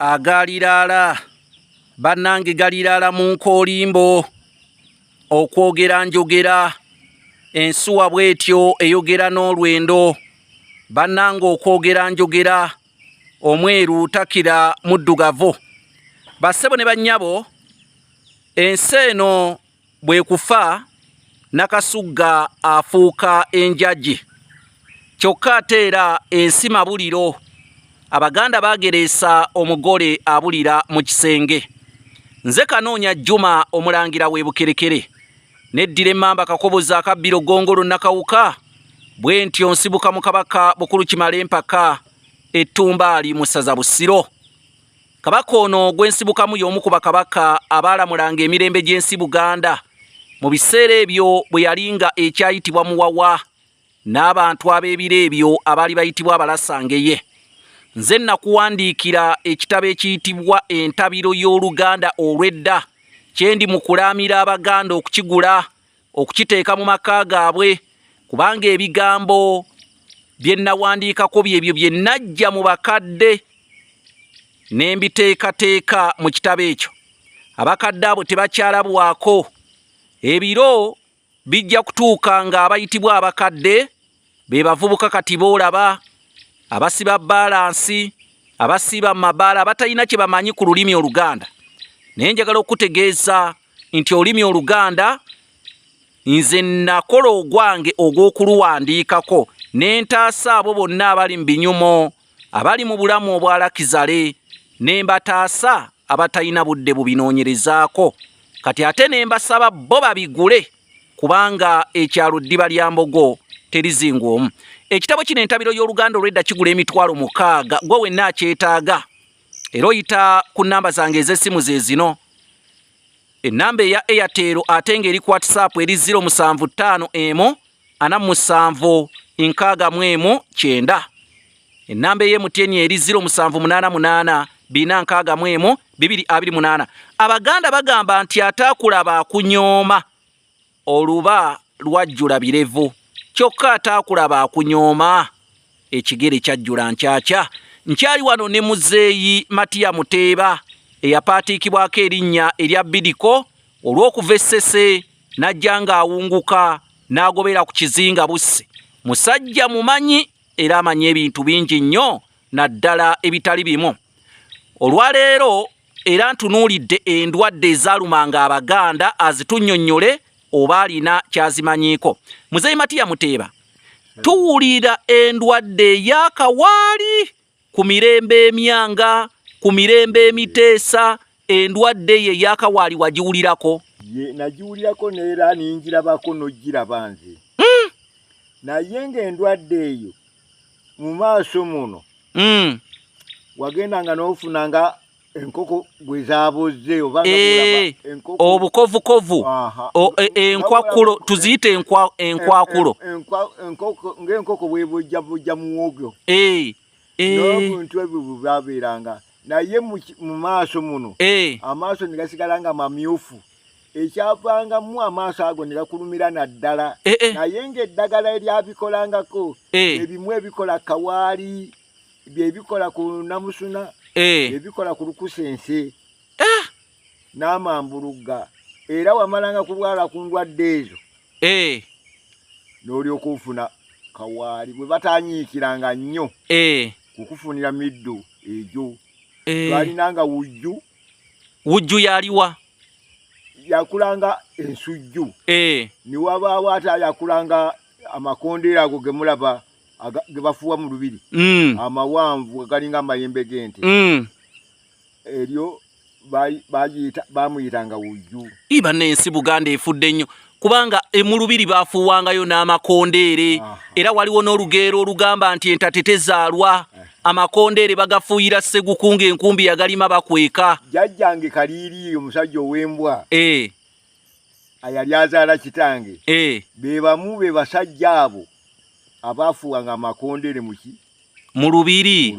agaliraala bannange galiraala mu nkoolimbo okwogera njogera ensuwa bwetyo eyogera n'olwendo bannange okwogera njogera omweru takira muddugavu bassebo ne bannyabo ensi eno bwe kufa nakasugga afuuka enjagi kyokka ate era ensi mabuliro abaganda bagereesa omugole abulira mu kisenge nze Kanoonya Juma omulangira we Bukerekere neddira emmamba kakobozi akabbiro gongolo nakawuka bwe ntyo nsibuka mu kabaka bukulu kimala empaka ettumbaali mu ssaza Busiro kabaka ono gwe nsibukamu y'omu ku bakabaka abaalamulanga emirembe gy'ensi Buganda mu biseera ebyo bwe yalinga ekyayitibwa Muwawa n'abantu ab'ebiro ebyo abaali bayitibwa Abalasangeye nze nakuwandiikira ekitabo ekiyitibwa Entabiro y'Oluganda olw'edda kyendi mu kulaamira Abaganda okukigula okukiteeka mu maka gaabwe kubanga ebigambo bye nawandiikako byebyo bye najja mu bakadde ne mbiteekateeka mu kitabo ekyo abakadde abo tebakyalabwako ebiro bijja kutuuka nga abayitibwa abakadde be bavubuka kati boolaba abasiba balansi abasiba mabaala abatalina kye bamanyi ku lulimi Oluganda naye njagala okutegeeza nti olulimi Oluganda nze nakola ogwange ogw'okuluwandiikako ne ntaasa abo bonna abali mu binyumo abali mu bulamu obwalakizale ne mbataasa abatalina budde bubinoonyerezaako kati ate ne mbasaba bo babigule kubanga ekyalo ddiba lya mbogo terizinga omu ekitabo kino Entabiro y'Oluganda olw'edda kigula emitwalo 6 gwe wenna akyetaaga era oyita ku nnamba zange ez'essimu ze zino ennamba eya Airtel ate ng'eri ku WhatsApp eri 075 47 619 ennamba ey'MTN eri 0788 461 228 Abaganda bagamba nti ataakulaba akunyooma oluba lwajjula birevu kyokka ataakulaba akunyooma ekigere kyajjula nkyakya nkyali wano ne muzeeyi Matiya Muteeba eyapaatiikibwako erinnya erya Bidiko olw'okuva Essese n'ajja ng'awunguka n'agobera ku kizinga Bussi musajja mumanyi era amanyi ebintu bingi nnyo naddala ebitali bimu olwaleero era ntunuulidde endwadde ezaalumanga Abaganda azitunnyonnyole oba alina kyazimanyiiko muzeeyi Matiya Muteeba tuwulira endwadde ey'akawaali ku mirembe emyanga ku mirembe emiteesa endwadde ye ey'akawaali wagiwulirako nagiwulirako neera ninjirabako n'ogiraba nze naye ng'endwadde eyo mu maaso muno wagendanga n'ofunanga enkoko bwe zaaboze obukovukovu enkwakulo tuziyite enkwakulo ng'enkoko bwebujjabujja muwogo n'obuntu ebyo bwe baabeeranga naye mu maaso muno amaaso ne gasigala nga mamyufu ekyavangamu amaaso ago ne gakulumira naddala naye ng'eddagala eryabikolangako ebimu ebikola kawaali byebikola ku namusuna ebikola ku lukusense n'amambulugga era wamalanga kulwala ku ndwadde ezo n'olyoka ofuna kawaali bwe batanyiikiranga nnyo kukufunira middo egyo twalinanga wujju yaliwa yakulanga ensujju ne wabaawo ate yakulanga amakondeero ago ge mulaba ge bafuwa mu lubiri amawanvu galinga amayembe g'ente eryo bamuyitanga wujju iba n'ensi Buganda efudde nnyo kubanga mu lubiri baafuuwangayo n'amakondeere era waliwo n'olugeero olugamba nti entate tezaalwa amakondeere bagafuuyira Sseguku ng'enkumbi yagalima bakweka jjajjange Kaliiri omusajja ow'embwa ayali azaala kitange be bamu be basajja abo abaafuwanga amakondeere mu lubiri